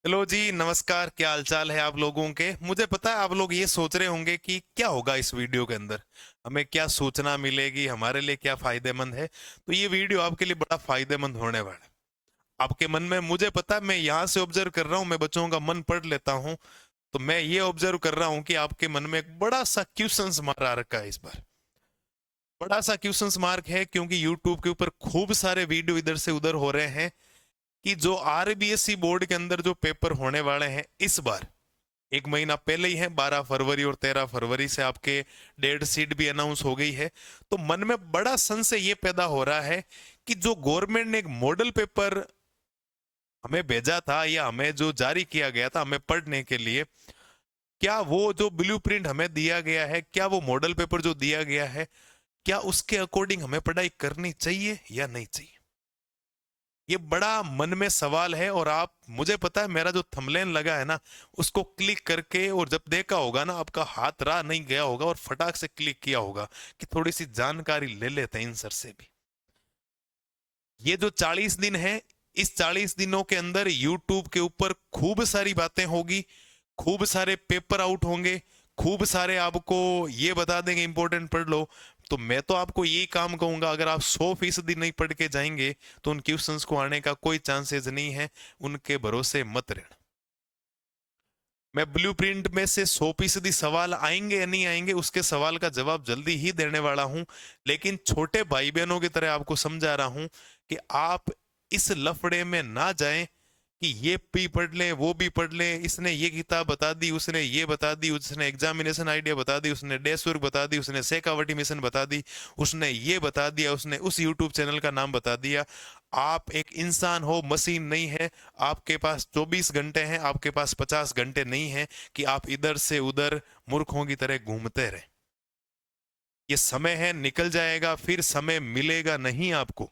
Hello जी, नमस्कार। क्या हालचाल है आप लोगों के? मुझे पता है आप लोग ये सोच रहे होंगे कि क्या होगा इस वीडियो के अंदर, हमें क्या सूचना मिलेगी, हमारे लिए क्या फायदेमंद है। तो ये वीडियो आपके लिए बड़ा फायदेमंद होने वाला है। आपके मन में, मुझे पता है, मैं यहाँ से ऑब्जर्व कर रहा हूँ, मैं बच्चों का मन पढ़ लेता हूँ। तो मैं ये ऑब्जर्व कर रहा हूँ कि आपके मन में एक बड़ा सा क्वेश्चंस मार्क आ रखा है इस बार। बड़ा सा क्वेश्चंस मार्क है क्योंकि यूट्यूब के ऊपर खूब सारे वीडियो इधर से उधर हो रहे हैं कि जो आरबीएसई बोर्ड के अंदर जो पेपर होने वाले हैं इस बार, एक महीना पहले ही है, 12 फरवरी और 13 फरवरी से आपके डेट शीट भी अनाउंस हो गई है। तो मन में बड़ा संशय ये पैदा हो रहा है कि जो गवर्नमेंट ने एक मॉडल पेपर हमें भेजा था या हमें जो जारी किया गया था हमें पढ़ने के लिए, क्या वो जो ब्लूप्रिंट हमें दिया गया है, क्या वो मॉडल पेपर जो दिया गया है, क्या उसके अकॉर्डिंग हमें पढ़ाई करनी चाहिए या नहीं चाहिए? ये बड़ा मन में सवाल है। और आप, मुझे पता है मेरा जो थंबनेल लगा है ना, उसको क्लिक करके और जब देखा होगा ना, आपका हाथ रहा नहीं गया होगा और फटाक से क्लिक किया होगा कि थोड़ी सी जानकारी ले लेते हैं इन सर से भी। ये जो 40 दिन है, इस 40 दिनों के अंदर यूट्यूब के ऊपर खूब सारी बातें होगी, खूब सारे पेपर आउट होंगे, खूब सारे आपको ये बता देंगे इंपॉर्टेंट पढ़ लो। तो मैं तो आपको यही काम कहूंगा, अगर आप 100% नहीं पढ़ के जाएंगे तो उन क्वेश्चंस को आने का कोई चांसेस नहीं है। उनके भरोसे मत रहना। मैं ब्लूप्रिंट में से 100% सवाल आएंगे या नहीं आएंगे उसके सवाल का जवाब जल्दी ही देने वाला हूं। लेकिन छोटे भाई बहनों की तरह आपको समझा रहा हूं कि आप इस लफड़े में ना जाएं कि ये भी पढ़ लें, वो भी पढ़ लें, इसने ये किताब बता दी, उसने ये बता दी, उसने एग्जामिनेशन आइडिया बता दी, उसने डेस्क वर्क बता दी, उसने शेखावटी मिशन बता दी, उसने ये बता दिया, उसने उस यूट्यूब चैनल का नाम बता दिया। आप एक इंसान हो, मशीन नहीं है। आपके पास 24 घंटे हैं, आपके पास 50 घंटे नहीं है कि आप इधर से उधर मूर्खों की तरह घूमते रहे। ये समय है, निकल जाएगा, फिर समय मिलेगा नहीं आपको।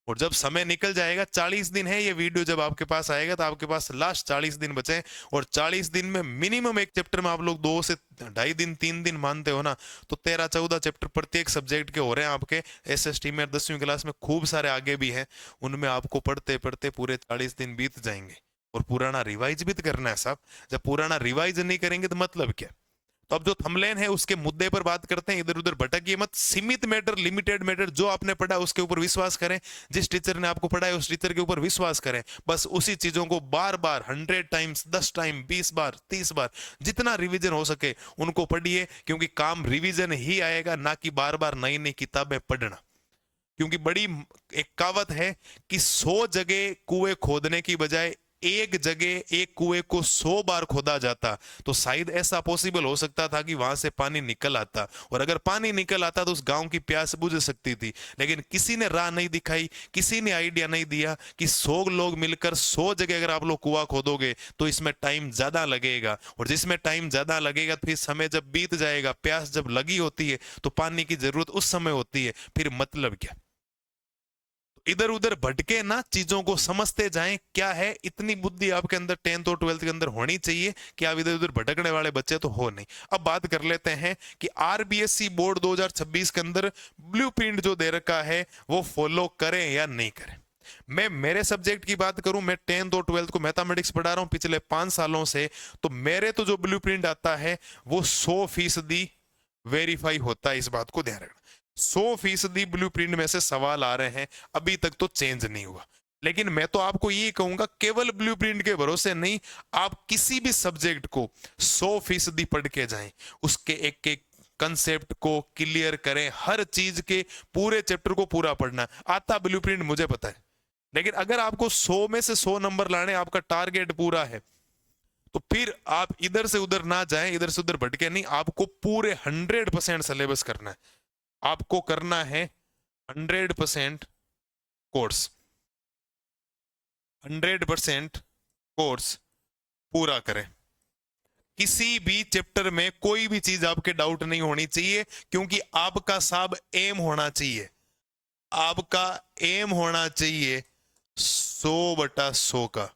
और जब समय निकल जाएगा, 40 दिन है, ये वीडियो जब आपके पास आएगा तो आपके पास लास्ट 40 दिन बचे। और 40 दिन में मिनिमम एक चैप्टर में आप लोग 2 से ढाई दिन 3 दिन मानते हो ना, तो 13-14 चैप्टर प्रत्येक सब्जेक्ट के हो रहे हैं आपके। एसएसटी में 10वीं क्लास में खूब सारे आगे भी हैं, उनमें आपको पढ़ते पढ़ते पूरे 40 दिन बीत जाएंगे। और पुराना रिवाइज भी तो करना है साहब। जब पुराना रिवाइज नहीं करेंगे तो मतलब क्या? तो अब जो थंबनेल है उसके मुद्दे पर बात करते हैं, इधर उधर भटकिए मत। सीमित मैटर, लिमिटेड मैटर, जो आपने पढ़ा उसके ऊपर विश्वास करें। जिस टीचर ने आपको पढ़ाया उस टीचर के ऊपर विश्वास करें। बस उसी चीजों को बार बार 100 टाइम्स, 10 टाइम, 20 बार, 30 बार, जितना रिवीजन हो सके उनको पढ़िए। क्योंकि काम रिवीजन ही आएगा, ना कि बार बार नई नई किताबें पढ़ना। क्योंकि बड़ी एक कहावत है कि 100 जगह कुएं खोदने की बजाय एक जगह एक कुएं को 100 बार खोदा जाता तो शायद ऐसा पॉसिबल हो सकता था कि वहां से पानी निकल आता। और अगर पानी निकल आता तो उस गांव की प्यास बुझ सकती थी। लेकिन किसी ने राह नहीं दिखाई, किसी ने आइडिया नहीं दिया कि 100 लोग मिलकर 100 जगह अगर आप लोग कुआं खोदोगे तो इसमें टाइम ज्यादा लगेगा। और जिसमें टाइम ज्यादा लगेगा फिर समय जब बीत जाएगा, प्यास जब लगी होती है तो पानी की जरूरत उस समय होती है, फिर मतलब क्या? इधर उधर भटके ना, चीजों को समझते जाएं। क्या है, इतनी बुद्धि आपके अंदर 10th और 12th के अंदर होनी चाहिए कि आप इधर उधर भटकने वाले बच्चे तो हो नहीं। अब बात कर लेते हैं कि आरबीएसई बोर्ड 2026 के अंदर ब्लूप्रिंट जो दे रखा है वो फॉलो करें या नहीं करें। मैं मेरे सब्जेक्ट की बात करूं, मैं 10th और 12th को मैथमेटिक्स पढ़ा रहा हूं पिछले 5 सालों से। तो मेरे तो जो ब्लूप्रिंट आता है वो 100% वेरीफाई होता है। इस बात को ध्यान रखना। 100% ब्लूप्रिंट में से सवाल आ रहे हैं, अभी तक तो चेंज नहीं हुआ। लेकिन मैं तो आपको ये कहूंगा, केवल ब्लूप्रिंट के भरोसे नहीं, आप किसी भी सब्जेक्ट को 100% पढ़ के जाएं। उसके एक एक कंसेप्ट को क्लियर करें, हर चीज के पूरे चैप्टर को पूरा पढ़ना। आता ब्लूप्रिंट मुझे पता है, लेकिन अगर आपको 100 में से 100 नंबर लाने, आपका टारगेट पूरा है, तो फिर आप इधर से उधर ना जाएं, इधर से उधर भटके नहीं। आपको पूरे 100% सिलेबस करना है। आपको करना है 100% कोर्स, 100% कोर्स पूरा करें। किसी भी चैप्टर में कोई भी चीज आपके डाउट नहीं होनी चाहिए, क्योंकि आपका साहब एम होना चाहिए, आपका एम होना चाहिए 100/100 का।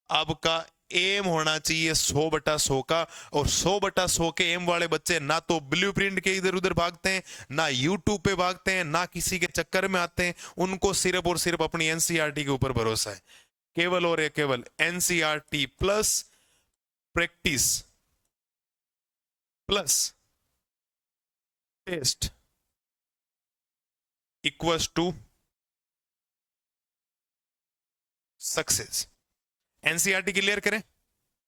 आपका एम होना चाहिए 100/100 का। और 100/100 के एम वाले बच्चे ना तो ब्लूप्रिंट के इधर उधर भागते हैं, ना यूट्यूब पे भागते हैं, ना किसी के चक्कर में आते हैं। उनको सिर्फ और सिर्फ अपनी एनसीईआरटी के ऊपर भरोसा है। केवल और केवल NCERT plus practice plus test equals to success. NCERT clear करें,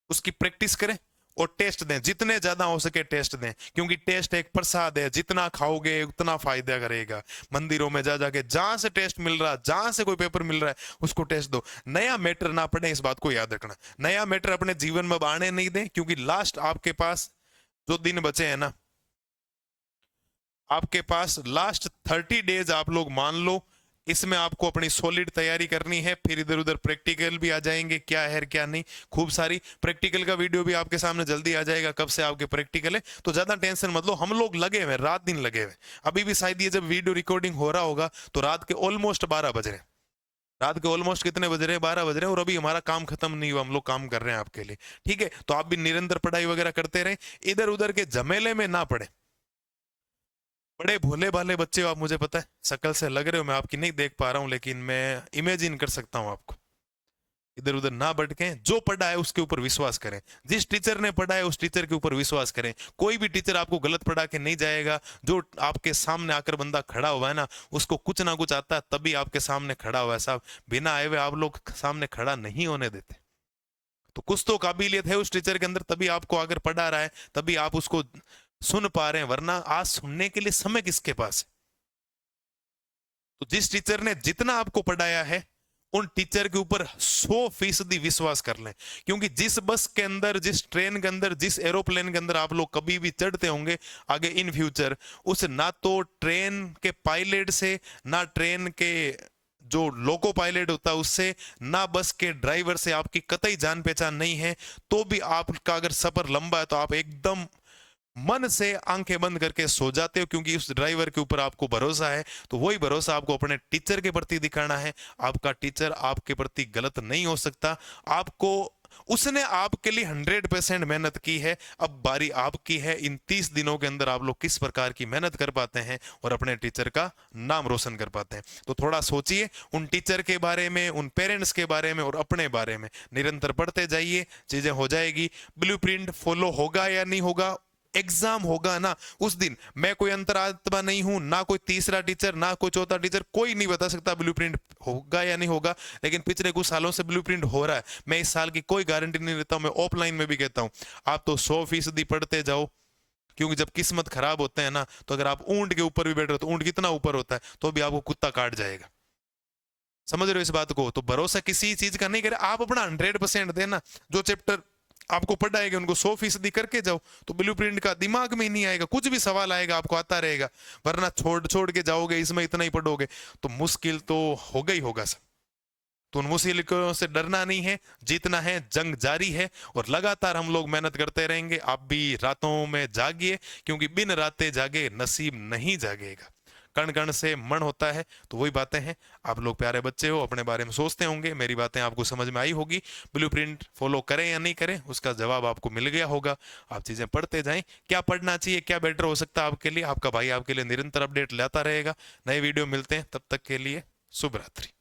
उसकी प्रैक्टिस करें और टेस्ट दें, जितने ज्यादा हो सके टेस्ट दें, क्योंकि टेस्ट एक प्रसाद है, जितना खाओगे उतना फायदा करेगा। मंदिरों में जा जाके जहां से टेस्ट मिल रहा, जहां से कोई पेपर मिल रहा है उसको टेस्ट दो। नया मैटर ना पढ़े, इस बात को याद रखना। नया मैटर अपने जीवन में आने नहीं दें, क्योंकि लास्ट आपके पास जो दिन बचे हैं ना, आपके पास लास्ट 30 डेज आप लोग मान लो, इसमें आपको अपनी सॉलिड तैयारी करनी है। फिर इधर उधर प्रैक्टिकल भी आ जाएंगे, क्या है क्या नहीं, खूब सारी। प्रैक्टिकल का वीडियो भी आपके सामने जल्दी आ जाएगा, कब से आपके प्रैक्टिकल है, तो ज्यादा टेंशन मत लो। हम लोग लगे हुए, रात दिन लगे हुए। अभी भी शायद ये जब वीडियो रिकॉर्डिंग हो रहा होगा तो रात के ऑलमोस्ट 12 बज रहे हैं। रात के ऑलमोस्ट कितने बज रहे हैं? 12 बज रहे हैं, और अभी हमारा काम खत्म नहीं हुआ, हम लोग काम कर रहे हैं आपके लिए। ठीक है, तो आप भी निरंतर पढ़ाई वगैरह करते रहे, इधर उधर के झमेले में ना पड़े। बड़े भोले भाले बच्चे हो आप, मुझे पता है, शक्ल से लग रहे हो, मैं आपकी नहीं देख पा रहा हूं, लेकिन मैं इमेजिन कर सकता हूं आपको। इधर उधर ना भटकें, जो पढ़ा है उसके ऊपर विश्वास करें। जिस टीचर ने पढ़ा है उस टीचर के ऊपर विश्वास करें। कोई भी टीचर आपको गलत पढ़ा के नहीं जाएगा। जो आपके सामने आकर बंदा खड़ा हुआ है ना, उसको कुछ ना कुछ आता है, तभी आपके सामने खड़ा हुआ है। साहब, बिना आए हुए आप लोग सामने खड़ा नहीं होने देते। तो कुछ तो काबिलियत है उस टीचर के अंदर, तभी आपको अगर पढ़ा रहा है, तभी आप उसको सुन पा रहे हैं, वरना आज सुनने के लिए समय किसके पास है? तो जिस टीचर ने जितना आपको पढ़ाया है, उन टीचर के ऊपर 100% विश्वास कर लें। क्योंकि जिस बस के अंदर, जिस ट्रेन के अंदर, जिस एरोप्लेन के अंदर आप लोग कभी भी चढ़ते होंगे आगे इन फ्यूचर, उस ना तो ट्रेन के पायलट से, ना ट्रेन के जो लोको पायलट होता है उससे, ना बस के ड्राइवर से आपकी कतई जान पहचान नहीं है। तो भी आपका अगर सफर लंबा है तो आप एकदम मन से आंखें बंद करके सो जाते हो, क्योंकि उस ड्राइवर के ऊपर आपको भरोसा है। तो वही भरोसा आपको अपने टीचर के प्रति दिखाना है। आपका टीचर आपके प्रति गलत नहीं हो सकता। आपको, उसने आपके लिए 100% मेहनत की है, अब बारी आपकी है। इन 30 दिनों के अंदर आप लोग किस प्रकार की मेहनत कर पाते हैं और अपने टीचर का नाम रोशन कर पाते हैं। तो थोड़ा सोचिए उन टीचर के बारे में, उन पेरेंट्स के बारे में और अपने बारे में। निरंतर पढ़ते जाइए, चीजें हो जाएगी। ब्लूप्रिंट फॉलो होगा या नहीं होगा, एग्जाम होगा ना उस दिन, मैं कोई अंतरात्मा नहीं हूं, ना कोई तीसरा टीचर, ना कोई चौथा टीचर, कोई नहीं बता सकता ब्लूप्रिंट होगा या नहीं होगा। लेकिन पिछले कुछ सालों से ब्लूप्रिंट हो रहा है। मैं इस साल की कोई गारंटी नहीं लेता हूं। मैं ऑफलाइन में भी कहता हूं, आप तो 100% पढ़ते जाओ। क्योंकि जब किस्मत खराब होते हैं ना, तो अगर आप ऊंट के ऊपर भी बैठ रहे हो, तो ऊंट कितना ऊपर होता है, तो भी आपको कुत्ता काट जाएगा। समझ रहे हो इस बात को? तो भरोसा किसी चीज का नहीं करे, आप अपना 100% देना। जो चैप्टर आपको पढ़ाएगा उनको 100% करके जाओ, तो ब्लूप्रिंट का दिमाग में ही नहीं आएगा। कुछ भी सवाल आएगा आपको आता रहेगा, वरना छोड़ छोड़ के जाओगे, इसमें इतना ही पढ़ोगे तो मुश्किल तो होगा ही होगा सब। तो उन मुश्किलों से डरना नहीं है, जीतना है। जंग जारी है और लगातार हम लोग मेहनत करते रहेंगे। आप भी रातों में जागिए, क्योंकि बिन रातें जागे नसीब नहीं जागेगा। कण कण से मन होता है। तो वही बातें हैं। आप लोग प्यारे बच्चे हो, अपने बारे में सोचते होंगे, मेरी बातें आपको समझ में आई होगी। ब्लूप्रिंट फॉलो करें या नहीं करें, उसका जवाब आपको मिल गया होगा। आप चीजें पढ़ते जाएं, क्या पढ़ना चाहिए, क्या बेटर हो सकता है आपके लिए। आपका भाई आपके लिए निरंतर अपडेट लाता रहेगा। नए वीडियो मिलते हैं, तब तक के लिए शुभ रात्रि।